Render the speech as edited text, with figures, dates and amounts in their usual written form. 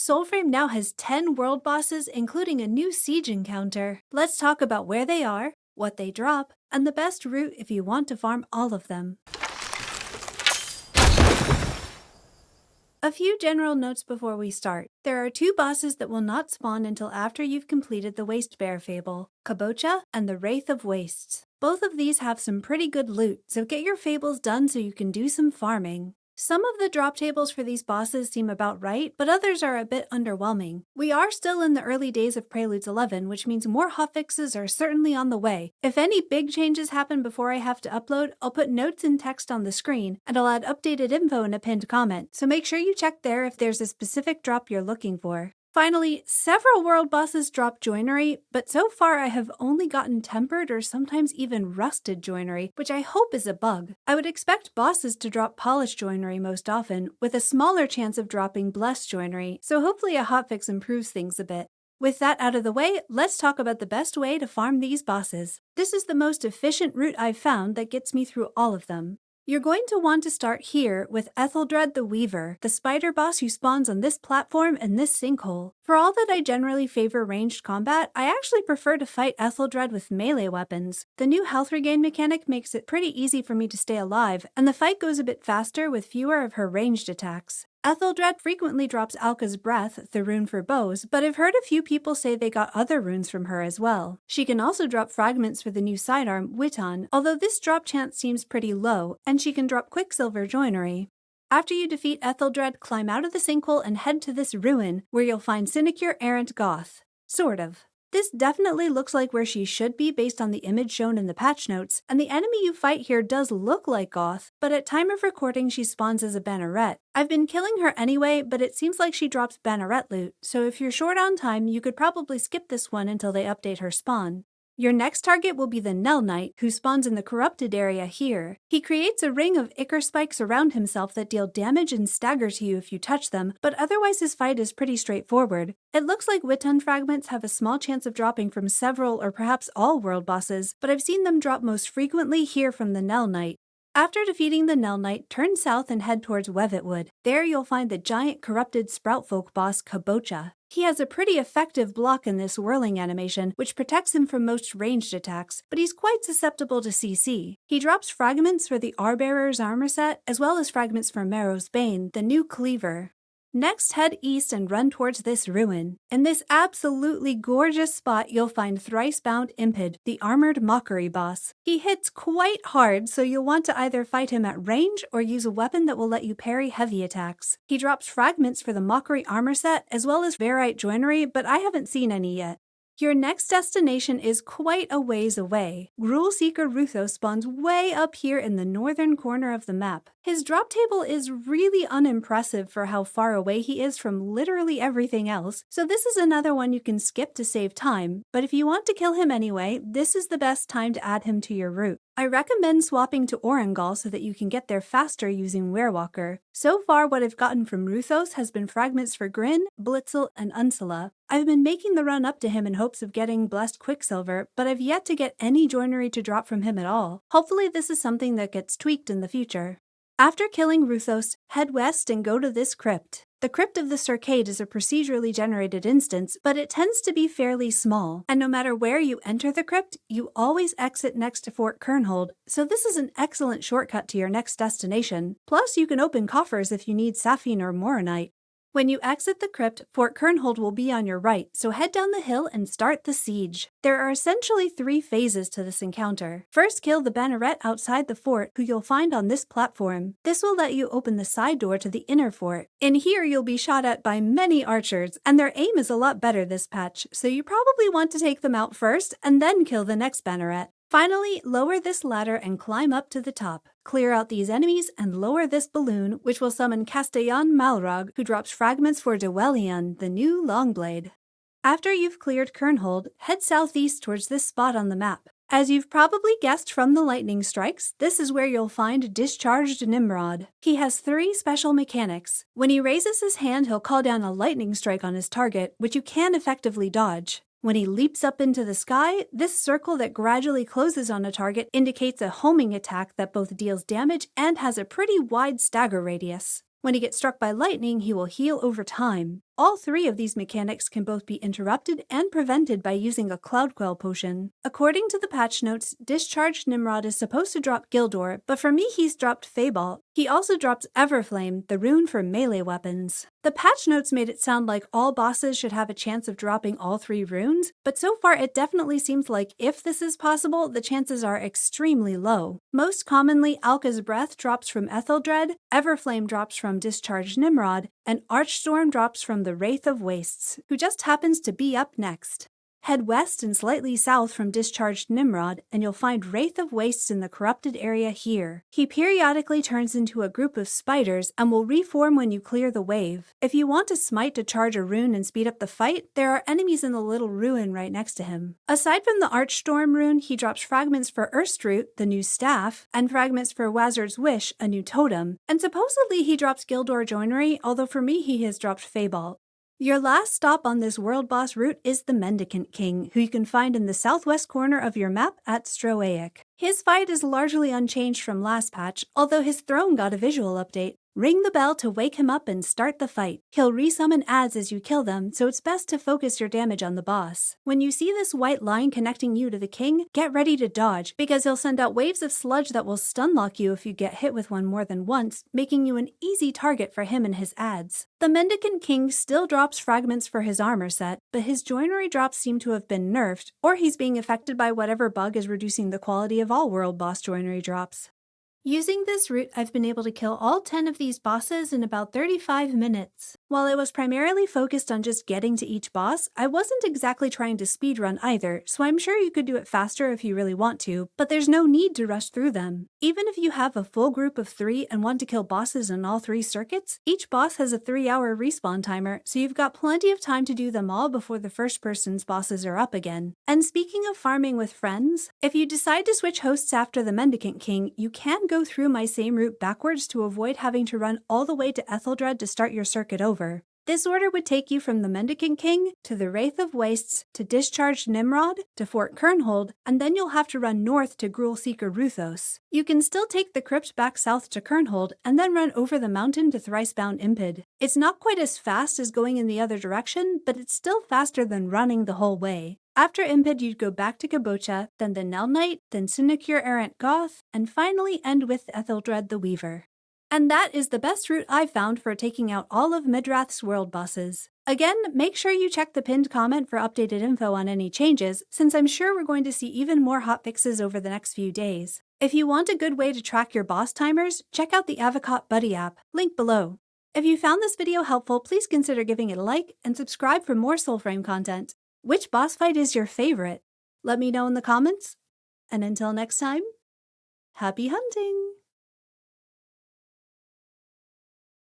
Soulframe now has 10 world bosses, including a new siege encounter. Let's talk about where they are, what they drop, and the best route if you want to farm all of them. A few general notes before we start. There are 2 bosses that will not spawn until after you've completed the Wastebear Fable, Kabocha and the Wraith of Wastes. Both of these have some pretty good loot, so get your fables done so you can do some farming. Some of the drop tables for these bosses seem about right, but others are a bit underwhelming. We are still in the early days of Preludes 11, which means more hotfixes are certainly on the way. If any big changes happen before I have to upload, I'll put notes and text on the screen, and I'll add updated info in a pinned comment, so make sure you check there if there's a specific drop you're looking for. Finally, several world bosses drop joinery, but so far I have only gotten tempered or sometimes even rusted joinery, which I hope is a bug. I would expect bosses to drop polished joinery most often, with a smaller chance of dropping blessed joinery, so hopefully a hotfix improves things a bit. With that out of the way, let's talk about the best way to farm these bosses. This is the most efficient route I've found that gets me through all of them. You're going to want to start here with Etheldred the Weaver, the spider boss who spawns on this platform and this sinkhole. For all that I generally favor ranged combat, I actually prefer to fight Etheldred with melee weapons. The new health regain mechanic makes it pretty easy for me to stay alive, and the fight goes a bit faster with fewer of her ranged attacks. Etheldred frequently drops Alka's Breath, the rune for bows, but I've heard a few people say they got other runes from her as well. She can also drop fragments for the new sidearm, Witan, although this drop chance seems pretty low, and she can drop Quicksilver joinery. After you defeat Etheldred, climb out of the sinkhole and head to this ruin, where you'll find Sinecure-errant Gawth. Sort of. This definitely looks like where she should be based on the image shown in the patch notes, and the enemy you fight here does look like Gawth, but at time of recording she spawns as a banneret. I've been killing her anyway, but it seems like she drops banneret loot, so if you're short on time, you could probably skip this one until they update her spawn. Your next target will be the Knell Knight, who spawns in the corrupted area here. He creates a ring of ichor spikes around himself that deal damage and stagger to you if you touch them, but otherwise his fight is pretty straightforward. It looks like Witan fragments have a small chance of dropping from several or perhaps all world bosses, but I've seen them drop most frequently here from the Knell Knight. After defeating the Knell Knight, turn south and head towards Wevetwood. There you'll find the giant corrupted Sproutfolk boss Kabocha. He has a pretty effective block in this whirling animation, which protects him from most ranged attacks, but he's quite susceptible to CC. He drops fragments for the Arbearer's armor set, as well as fragments for Marrow's Bane, the new cleaver. Next, head east and run towards this ruin. In this absolutely gorgeous spot, you'll find Thrice-bound Impidh, the armored mockery boss. He hits quite hard, so you'll want to either fight him at range or use a weapon that will let you parry heavy attacks. He drops fragments for the mockery armor set, as well as Verite joinery, but I haven't seen any yet. Your next destination is quite a ways away. Gruul Seeker Ruthos spawns way up here in the northern corner of the map. His drop table is really unimpressive for how far away he is from literally everything else, so this is another one you can skip to save time, but if you want to kill him anyway, this is the best time to add him to your route. I recommend swapping to Orengal so that you can get there faster using Werewalker. So far, what I've gotten from Ruthos has been fragments for Grin, Blitzel, and Unsela. I've been making the run up to him in hopes of getting Blessed Quicksilver, but I've yet to get any joinery to drop from him at all. Hopefully this is something that gets tweaked in the future. After killing Ruthos, head west and go to this crypt. The Crypt of the Circade is a procedurally generated instance, but it tends to be fairly small, and no matter where you enter the crypt, you always exit next to Fort Kernhold, so this is an excellent shortcut to your next destination. Plus, you can open coffers if you need Sapphire or Moronite. When you exit the crypt, Fort Kernhold will be on your right, so head down the hill and start the siege. There are essentially 3 phases to this encounter. First, kill the banneret outside the fort, who you'll find on this platform. This will let you open the side door to the inner fort. In here, you'll be shot at by many archers, and their aim is a lot better this patch, so you probably want to take them out first and then kill the next banneret. Finally, lower this ladder and climb up to the top. Clear out these enemies and lower this balloon, which will summon Castellan Malrog, who drops fragments for Dwellian, the new Longblade. After you've cleared Kernhold, head southeast towards this spot on the map. As you've probably guessed from the lightning strikes, this is where you'll find Discharged Nimrod. He has 3 special mechanics. When he raises his hand, he'll call down a lightning strike on his target, which you can effectively dodge. When he leaps up into the sky, this circle that gradually closes on a target indicates a homing attack that both deals damage and has a pretty wide stagger radius. When he gets struck by lightning, he will heal over time. All three of these mechanics can both be interrupted and prevented by using a Cloud Quell potion. According to the patch notes, Discharged Nimrod is supposed to drop Gildor, but for me he's dropped Feybolt. He also drops Everflame, the rune for melee weapons. The patch notes made it sound like all bosses should have a chance of dropping all three runes, but so far it definitely seems like if this is possible, the chances are extremely low. Most commonly, Alka's Breath drops from Etheldred, Everflame drops from Discharged Nimrod, and Archstorm drops from the Wraith of Wastes, who just happens to be up next. Head west and slightly south from Discharged Nimrod, and you'll find Wraith of Wastes in the corrupted area here. He periodically turns into a group of spiders and will reform when you clear the wave. If you want a smite to charge a rune and speed up the fight, there are enemies in the little ruin right next to him. Aside from the Archstorm rune, he drops fragments for Erstroot, the new staff, and fragments for Wazard's Wish, a new totem, and supposedly he drops Gildor Joinery, although for me he has dropped Feybolt. Your last stop on this world boss route is the Mendicant King, who you can find in the southwest corner of your map at Stroaic. His fight is largely unchanged from last patch, although his throne got a visual update. Ring the bell to wake him up and start the fight. He'll resummon adds as you kill them, so it's best to focus your damage on the boss. When you see this white line connecting you to the king, get ready to dodge, because he'll send out waves of sludge that will stun-lock you if you get hit with one more than once, making you an easy target for him and his adds. The Mendicant King still drops fragments for his armor set, but his joinery drops seem to have been nerfed, or he's being affected by whatever bug is reducing the quality of all world boss joinery drops. Using this route, I've been able to kill all 10 of these bosses in about 35 minutes. While I was primarily focused on just getting to each boss, I wasn't exactly trying to speedrun either, so I'm sure you could do it faster if you really want to, but there's no need to rush through them. Even if you have a full group of 3 and want to kill bosses in all 3 circuits, each boss has a 3-hour respawn timer, so you've got plenty of time to do them all before the first person's bosses are up again. And speaking of farming with friends, if you decide to switch hosts after the Mendicant King, you can go through my same route backwards to avoid having to run all the way to Etheldred to start your circuit over. This order would take you from the Mendicant King to the Wraith of Wastes to Discharged Nimrod to Fort Kernhold, and then you'll have to run north to Gruul Seeker Ruthos. You can still take the crypt back south to Kernhold and then run over the mountain to Thrice-bound Impidh. It's not quite as fast as going in the other direction, but it's still faster than running the whole way. After Impidh, you'd go back to Kabocha, then the Knell Knight, then Sinecure-errant Gawth, and finally end with Etheldred the Weaver. And that is the best route I've found for taking out all of Midrath's world bosses. Again, make sure you check the pinned comment for updated info on any changes, since I'm sure we're going to see even more hotfixes over the next few days. If you want a good way to track your boss timers, check out the Avocot Buddy app, link below. If you found this video helpful, please consider giving it a like and subscribe for more Soulframe content. Which boss fight is your favorite? Let me know in the comments. And until next time, happy hunting!